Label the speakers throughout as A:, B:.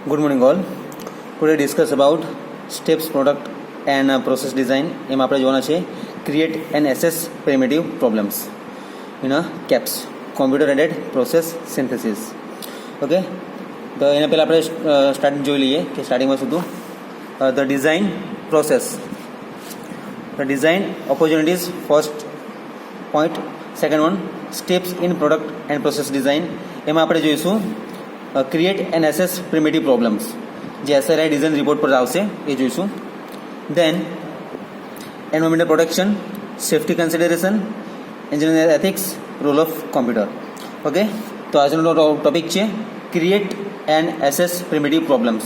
A: Good morning all. Today discuss about steps product and process design. એમાં આપણે જોવાના છે create and assess primitive problems in a CAPS computer aided process synthesis. Okay, તો એના પહેલાં આપણે સ્ટાર્ટિંગ જોઈ લઈએ કે સ્ટાર્ટિંગમાં શું હતું. The design process, the design opportunities, first point. Second one, steps in product and process design. એમાં આપણે જોઈશું create and assess primitive problems, જે SRI ડિઝાઇન રિપોર્ટ પર આવશે એ જોઈશું. Then environmental protection, safety consideration, engineer ethics, role of computer. Okay, તો આજનો ટોપિક છે create and assess primitive problems,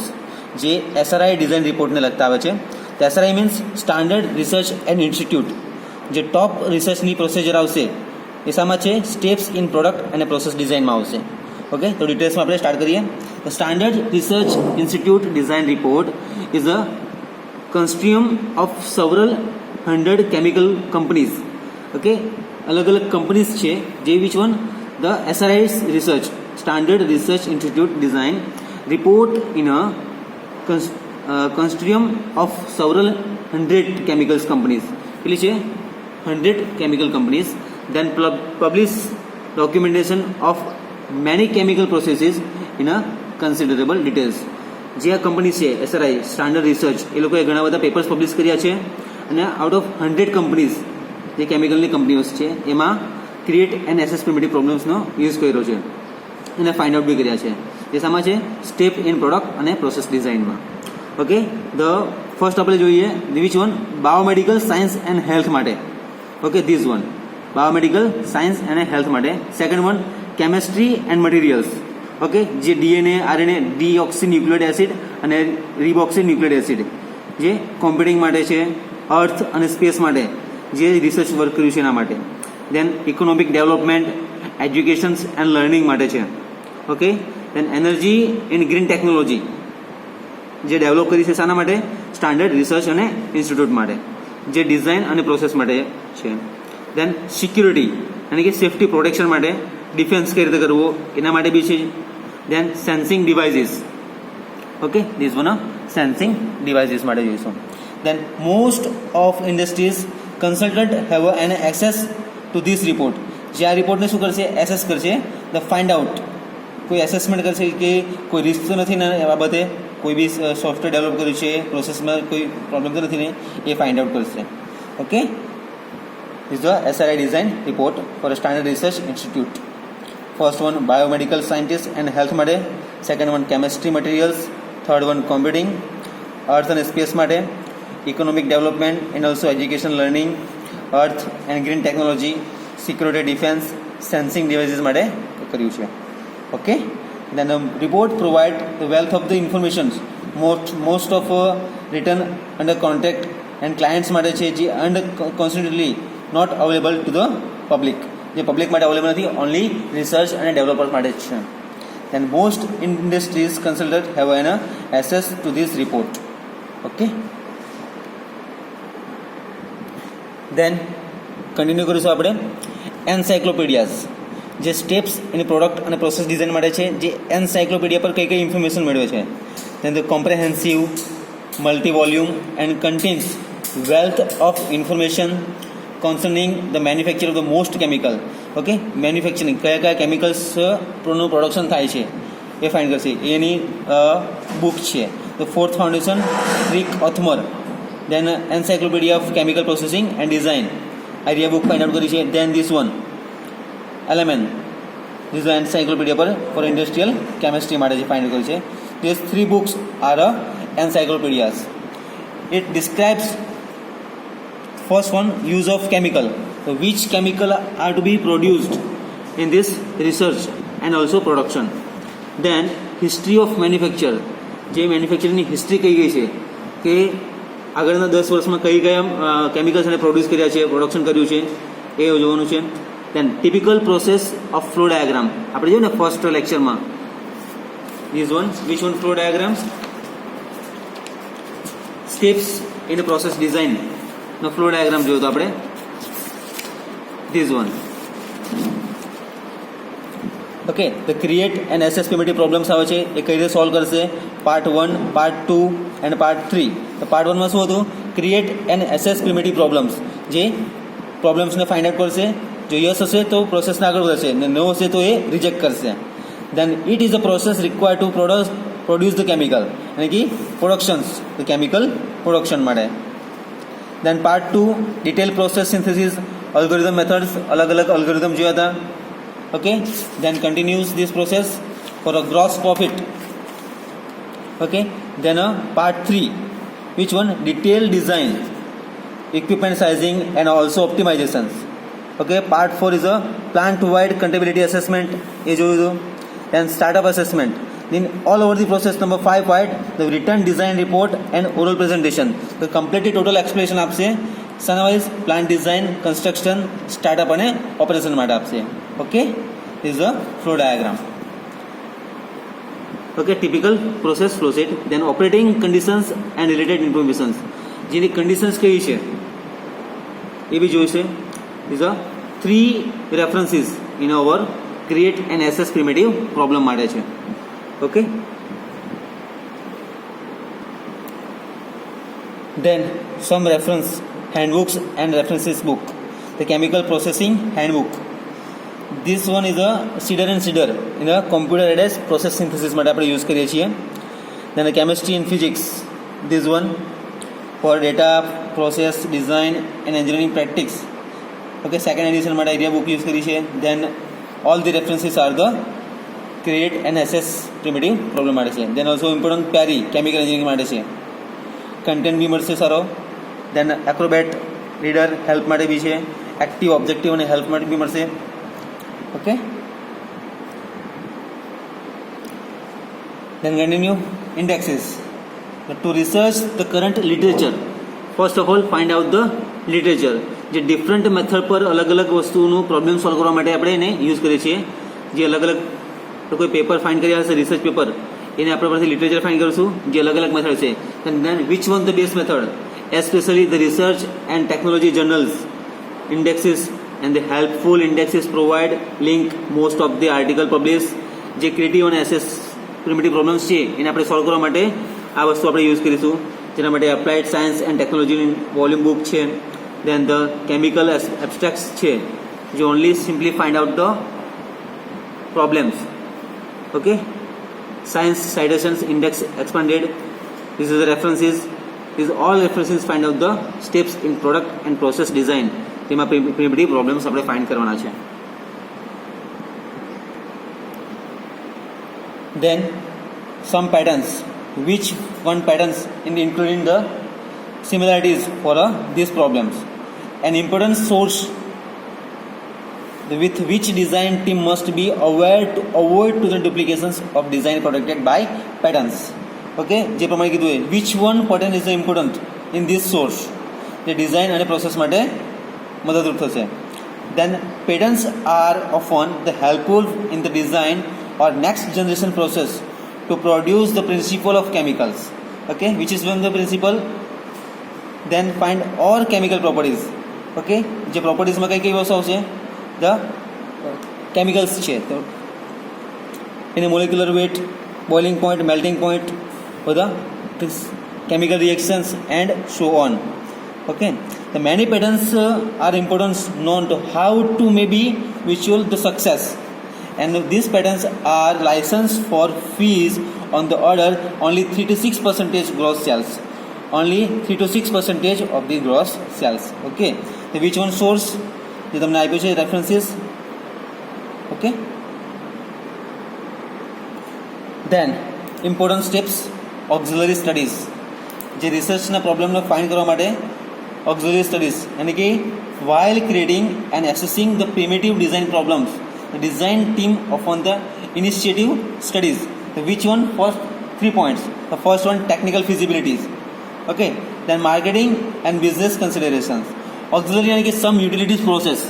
A: જે SRI ડિઝાઇન રિપોર્ટને લગતા આવે છે. તો SRI means standard research and institute. જે ટોપ રિસર્ચની પ્રોસિજર આવશે એ શામાં છે? સ્ટેપ્સ ઇન પ્રોડક્ટ અને પ્રોસેસ ડિઝાઇનમાં આવશે. ઓકે, તો ડિટેલ્સમાં આપણે સ્ટાર્ટ કરીએ. The standard research institute design report is a consortium of several 100 chemical companies. Okay, અલગ અલગ કંપનીઝ છે, જે which one the SRI research standard research institute design report in a consortium of several 100 chemicals companies. કેટલી છે? 100 chemical companies. then publish documentation of many chemical processes in a considerable details. જે આ company છે SRI standard research, એ લોકોએ ઘણા બધા papers publish કર્યા છે, અને આઉટ ઓફ 100 કંપનીઝ જે કેમિકલની કંપનીઓ છે એમાં ક્રિએટ એન્ડ એસેસ પ્રિમિટિવ પ્રોબ્લેમ્સનો યુઝ કર્યો છે, એને ફાઇન્ડ આઉટ બી કર્યા છે. જે શામાં છે? સ્ટેપ ઇન પ્રોડક્ટ અને પ્રોસેસ ડિઝાઇનમાં. ઓકે, ધ ફર્સ્ટ આપણે જોઈએ which one? Biomedical science and health માટે. Okay, this one biomedical science અને હેલ્થ માટે. Second one chemistry and materials. Okay, જે DNA, RNA, deoxy nucleic acid અને રિબોક્સી ન્યુક્લિક એસિડ, જે કોમ્પ્યુટિંગ માટે છે, અર્થ અને સ્પેસ માટે જે રિસર્ચ વર્ક કર્યું છે એના માટે. Then economic development, education and learning માટે છે. Okay, then energy in green technology, જે ડેવલપ કરી છે શાના માટે? સ્ટાન્ડર્ડ રિસર્ચ અને ઇન્સ્ટિટ્યૂટ માટે, જે ડિઝાઇન અને પ્રોસેસ માટે છે. દેન સિક્યુરિટી એટલે કે સેફ્ટી પ્રોટેક્શન માટે, ડિફેન્સ કઈ રીતે કરવો એના માટે બી છે. Then sensing devices. Okay, this one sensing devices માટે જોઈશું. Then most of industries consultant have an access to this report. જે આ રિપોર્ટને શું કરશે? એસેસ કરશે, ધ ફાઇન્ડ આઉટ, કોઈ એસેસમેન્ટ કરશે કે કોઈ રિસ્ક તો નથી ને એ બાબતે, કોઈ બી સોફ્ટવેર ડેવલપ કર્યું છે, પ્રોસેસમાં કોઈ પ્રોબ્લેમ તો નથી ને, એ ફાઇન્ડ આઉટ કરશે. Okay, this is the SRI design report for a standard research institute. First one biomedical scientist and health માટે, second one chemistry materials, third one computing, earth and space માટે, economic development and also education learning, earth and green technology, security defense, sensing devices માટે કર્યું છે. Okay, then the report provide the wealth of the information, most of written under contract and clients માટે છે, જે constantly not available to the public, જે public માટે available નથી, only research અને ડેવલપર્સ માટે જ છે. Then most industries consultant have an access to this report. Okay, then continue કરીશું આપણે એન્સાઇક્લોપીડિયાઝ, જે સ્ટેપ્સ એની પ્રોડક્ટ અને પ્રોસેસ ડિઝાઇન માટે છે, જે એન્સાઇક્લોપીડિયા પર કઈ કઈ ઇન્ફોર્મેશન મેળવે છે. Then the comprehensive, multi volume and contains wealth of information concerning the manufacture of the most chemical. Okay, manufacturing કયા કયા કેમિકલ્સનું પ્રોડક્શન થાય છે એ ફાઇન્ડ કરશે, એની બુક છે. તો fourth foundation trick Othmer. Then encyclopedia of chemical processing and design, આ રિયા book find out કરી છે. Then this one LMN, this encyclopedia પર ફોર ઇન્ડસ્ટ્રીયલ કેમિસ્ટ્રી માટે જે ફાઇન્ડ કરી છે. This 3 books are encyclopedias. It describes first one use of chemical, so which chemical are to be produced in this research and also production. Then history of manufacture, જે મેન્યુફેક્ચરિંગની history કઈ ગઈ છે કે આગળના 10 વર્ષમાં કઈ કયા કેમિકલ્સ એને પ્રોડ્યુસ કર્યા છે, પ્રોડક્શન કર્યું છે, એ જોવાનું છે. Then typical process of flow diagram, આપણે જોયું ને ફર્સ્ટ લેક્ચરમાં, this one which one flow diagram, steps in process design નો ફ્લો ડાયાગ્રામ જોયો તો આપણે, this one. Okay the create and assess PMT problems આવે છે એ કઈ રીતે સોલ્વ કરશે, પાર્ટ 1, પાર્ટ 2 એન્ડ પાર્ટ 3. તો પાર્ટ 1માં શું હતું, create and assess PMT problems, જે પ્રોબ્લેમ્સને ફાઇન્ડ આઉટ કરશે, જો યસ હશે તો પ્રોસેસને આગળ વધશે ને નો હશે તો એ રિજેક્ટ કરશે. Then it is a process required to produce the chemical, એટલે કે પ્રોડક્શન્સ, ધ કેમિકલ પ્રોડક્શન માટે. Then part 2 detail process synthesis algorithm methods, અલગ અલગ અલ્ગોરિધમ જોયા હતા. Okay then continues this process for a gross profit. Okay then part 3 which one, detail design, equipment sizing and also optimizations. Okay, part 4 is a plant wide contability assessment, ye joyu do. Then startup assessment, then all over the process. Number 5 part, the written design report and oral presentation. The completely total explanation આપશે sunwise plant design, construction, startup અને operation માટે આપશે. Okay, this is a flow diagram. Okay, typical process flow sheet. Then operating conditions and related informations, જેની conditions કઈ છે એ બી જોઈશે. These are 3 references in our create and assess primitive problem માટે છે. Okay, then some reference handbooks and references book. The chemical processing handbook, this one is a Cedar and Cedar in a computer aided process synthesis માટે આપણે use કરીએ છીએ. Then the chemistry and physics, this one for data process design and engineering practice. Okay, second edition માટે idea book use કરી છે. Then all the references are the create and assess primitive problem માટે છે. Then also important PARI chemical engineering માટે છે. content બી મળશે સારો. Then acrobat reader help માટે બી છે. active objective અને help માટે બી મળશે. Okay, then continue indexes. To research the current literature, first of all find out the literature. જે ડિફરન્ટ મેથડ પર અલગ અલગ વસ્તુનું પ્રોબ્લેમ સોલ્વ કરવા માટે આપણે એને યુઝ કરીએ છીએ. જે અલગ અલગ કોઈ પેપર ફાઇન્ડ કર્યા હશે, રિસર્ચ પેપર, એને આપણે પરથી લિટરેચર ફાઇન્ડ કરીશું, જે અલગ અલગ મેથડ છે. Then which one the best method, especially the research and technology journals, indexes and the helpful indexes provide link most of the article publish. જે ક્રિએટિવ અને એસેસ પ્રિમિટિવ પ્રોબ્લેમ્સ છે એને આપણે સોલ્વ કરવા માટે આ વસ્તુ આપણે યુઝ કરીશું. જેના માટે એપ્લાઇડ સાયન્સ એન્ડ ટેકનોલોજીની વોલ્યુમ બુક છે. Then the chemical abstracts છે, જે only simply find out the problems. Okay, science citations index expanded, this is the references, these all references find out the steps in product and process design. તેમાં primitive problems આપણે find કરવાના છે. Then some patterns, which one patterns including the similarities for these problems. An important source with which design team must be aware to avoid to the duplications of design protected by patterns. Okay, જે પ્રમાણે કીધું એ which one pattern is the important in this source, જે design અને process માટે મદદરૂપ થશે. Then patterns are often the helpful in the design or next generation process to produce the principle of chemicals. Okay, which is one the principle. Then find all chemical properties. Okay, જે પ્રોપર્ટીઝમાં કઈ કઈ વસ્તુ આવશે, the chemicals છે તો એને molecular weight, boiling point, melting point, બધા chemical reactions and so on. Okay, the many patterns are important known to how to maybe visual the success, and these patterns are licensed for fees on the order only 3 to 6% gross sales, only 3 to 6% of the gross sales. Okay, so which one source જે તમને આપ્યું છે references. Okay, then important steps, auxiliary studies, જે રિસર્ચના પ્રોબ્લેમને find કરવા માટે auxiliary studies, यानी कि while creating and assessing the primitive design problems, the design team upon the initiative studies. So which one? First 3 points. The first one, technical feasibilities. Okay, then marketing and business considerations. Auxiliary यानी कि some utilities process,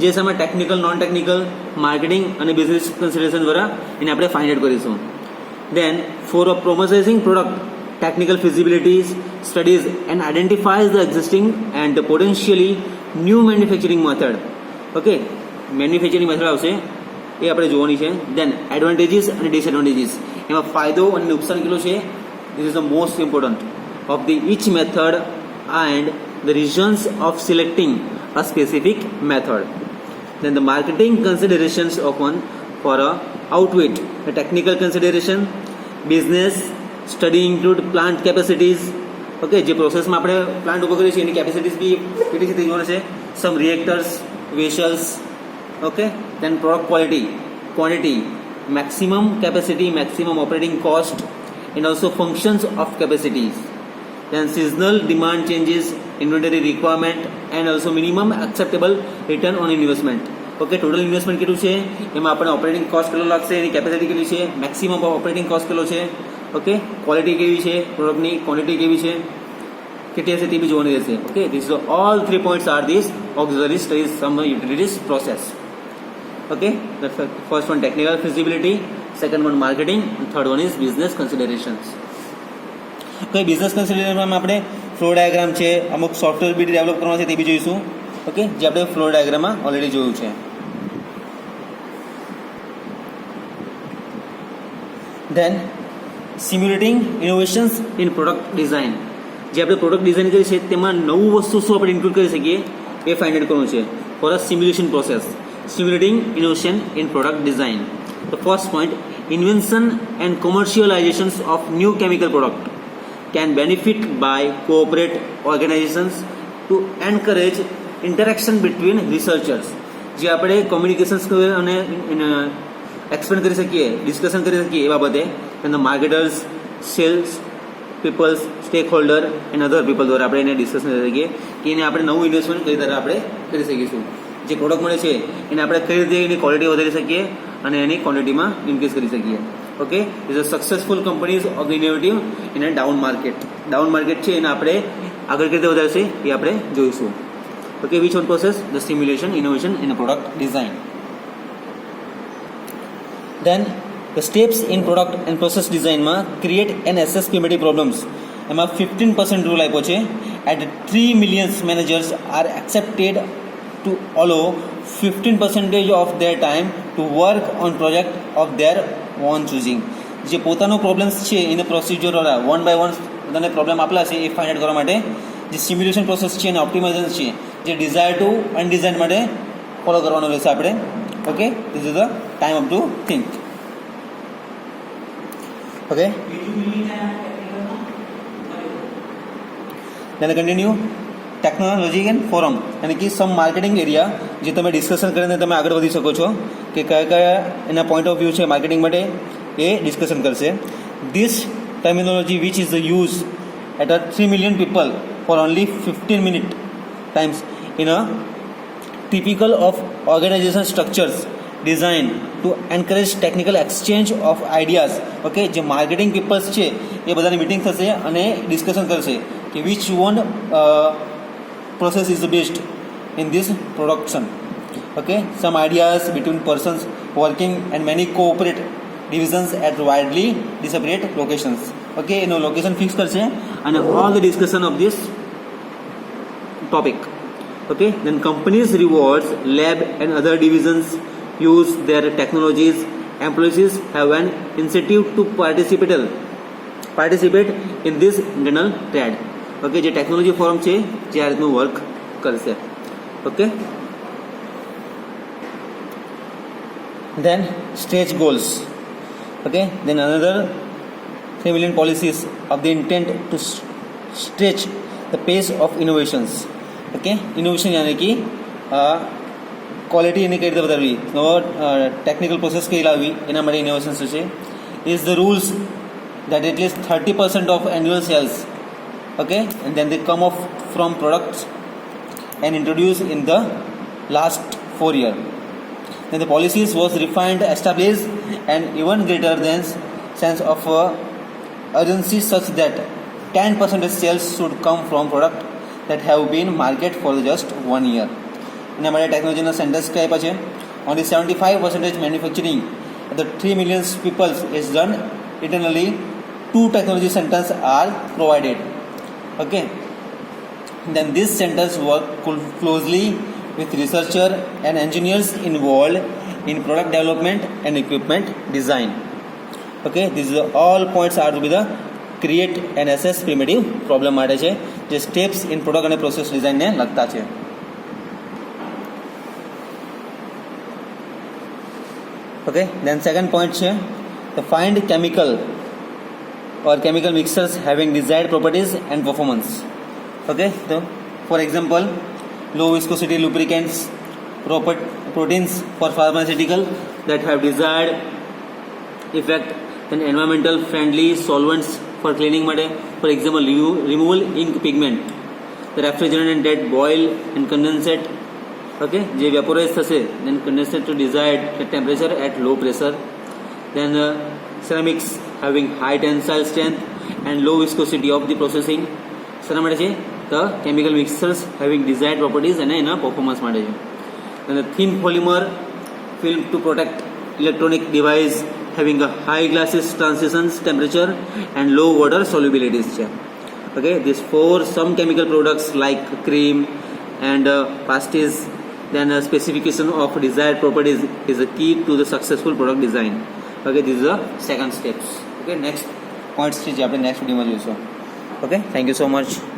A: જે સમય technical, non technical, marketing અને business consideration દ્વારા એને આપણે find out કરીશું. Then for a promoting product, technical feasibilities studies and identifies the existing and the potentially new manufacturing method. Okay, manufacturing method આવશે એ આપણે જોવાની છે. દેન એડવાન્ટેજીસ અને ડિસએડવાન્ટેજીસ, એમાં ફાયદો અને નુકસાન કેટલું છે. This is the most important of the each method and the reasons of selecting a specific method. Then the marketing considerations often for a outwit the technical consideration. Business study include plant capacities. Okay, જે પ્રોસેસમાં આપણે plant ઉભો કરીએ છીએ એની કેપેસિટીઝ બી કેટલી છે તે જોવાનું છે. Some reactors, vessels. Okay, then product quantity, maximum capacity, maximum operating cost, and also functions of capacities. Then seasonal demand changes, inventory requirement, and also minimum acceptable return on investment. Okay, total investment કેટલું છે, એમાં આપણે operating cost કેટલો લાગશે, એની capacity કેટલી છે, maximum operating cost કેટલો છે. ઓકે, ક્વોલિટી કેવી છે, પ્રોડક્ટની ક્વોન્ટિટી કેવી છે, કેટલી હશે તે બી જોવાની રહેશે. Okay, this all 3 points are this auxiliary studies some utilities process. Okay, the first one technical feasibility, second one marketing, and third one is business considerations. Okay, business consideration માં આપણે ફ્લો ડાયાગ્રામ છે, અમુક software બી develop કરવાનો છે તે બી જોઈશું. Okay, જે આપણે ફ્લો ડાયાગ્રામમાં ઓલરેડી જોયું છે. Then simulating innovations in product design, જે આપણે પ્રોડક્ટ ડિઝાઇન કરી છે તેમાં નવું વસ્તુ શું આપણે ઇન્ક્લુડ કરી શકીએ એ ફાઇન્ડ આઉટ કરવાનું છે for a simulation process. Simulating innovation in product design. The first point, invention and commercializations of new chemical product can benefit by corporate organizations to encourage interaction between researchers. જે આપણે communications અને explain કરી શકીએ, discussion કરી શકીએ એ બાબતે અને marketers, sales peoples, stakeholder and other people દ્વારા આપણે એને ડિસ્કશન કરી શકીએ કે એને આપણે નવું ઇન્વેસ્ટમેન્ટ કઈ તરફ આપણે કરી શકીશું. જે પ્રોડક્ટ મળે છે એને આપણે કઈ રીતે એની ક્વોલિટી વધારી શકીએ અને એની ક્વોન્ટિટીમાં ઇન્ક્રીઝ કરી શકીએ. Okay, is a successful companies of the innovative in a down market. Down market છે એને આપણે આગળ કઈ રીતે વધારશે એ આપણે જોઈશું. Okay, which one process, the simulation innovation in a product design. Then the steps in product and process ડિઝાઇનમાં ક્રિએટ એન એસએસપીએમટી પ્રોબ્લેમ્સ. એમાં 15% રૂલ આપ્યો છે. At 3 millions managers are accepted to allow 15% of their time to work on project of their own choosing. જે પોતાનો problems છે એને procedure દ્વારા one by one પોતાને પ્રોબ્લેમ આપેલા છે એ ફાઇન્ડ આઉટ કરવા માટે જે સિમ્યુલેશન પ્રોસેસ છે અને ઓપ્ટિમાઇઝેશન છે જે ડિઝાયર ટુ અનડિઝાઇન માટે ફોલો કરવાનો રહેશે આપણે. Okay, this is the time up to think. Okay, then continue technology and forum, એટલે કે સમ માર્કેટિંગ એરિયા જે તમે ડિસ્કશન કરીને તમે આગળ વધી શકો છો કે કયા કયા એના પોઈન્ટ ઓફ વ્યૂ છે માર્કેટિંગ માટે એ ડિસ્કશન કરશે. This terminology which is the use at a 3 million people for only 15 minute times in a typical of organization structures design to encourage technical exchange of ideas. Okay, જે marketing peoples છે એ બધાની meeting થશે અને discussion કરશે કે which one process is the best in this production. Okay, some ideas between persons working and many corporate divisions at widely disparate locations. Okay, you know location fix karche and all the discussion of this topic. Okay, then companies rewards lab and other divisions use their technologies. Employees have an incentive to participate in this internal trade. Okay, જે technology forum છે જે આ રીતનું work કરશે. Okay, then stretch goals. Okay, then another 3 million policies of the intent to stretch the pace of innovations. Okay, innovation યાની કે quality એની કઈ રીતે વધારવી, નવો ટેકનિકલ પ્રોસેસ કઈ લાવવી એના માટે ઇનોવેશન શું છે. Is the rules that at least 30% of annual sales, okay, and then they come off from products and introduced in the last 4 years. Then the policies was refined, established, and even greater than sense of urgency such that 10% of sales should come from products that have been market for just 1 year. એના માટે ટેકનોલોજીના centres કયા આપ્યા છે. Only 75% manufacturing of the 3 million people is done internally. 2 technology centers are provided. Okay, then these centers work closely with researchers and engineers involved in product development and equipment design. Okay, these are all points are to be the create and assess primitive problem માટે છે જે steps in product અને process ડિઝાઇનને લગતા છે. Okay, then second point છે the find chemical or chemical mixtures having desired properties and performance. Okay, so for example, low viscosity lubricants, proteins for pharmaceutical that have desired effect, then environmental friendly solvents for cleaning માટે, for example removal ink pigment, the refrigerant that boil and condensate, okay, જે vaporize થશે then condensate to desired temperature at low pressure. Then ceramics having high tensile strength and low viscosity of the processing. શેના માટે છે? the chemical mixtures having desired properties અને એના performance માટે છે. Then the thin polymer film to protect electronic device having a high gaseous transitions temperature and low water solubilities છે. Okay, these for some chemical products like cream and pasties, then a specification of desired properties is a key to the successful product design. Okay, these are the second steps. Okay, next points છે જે આપણે next video માં જોઈશું. Okay, thank you so much.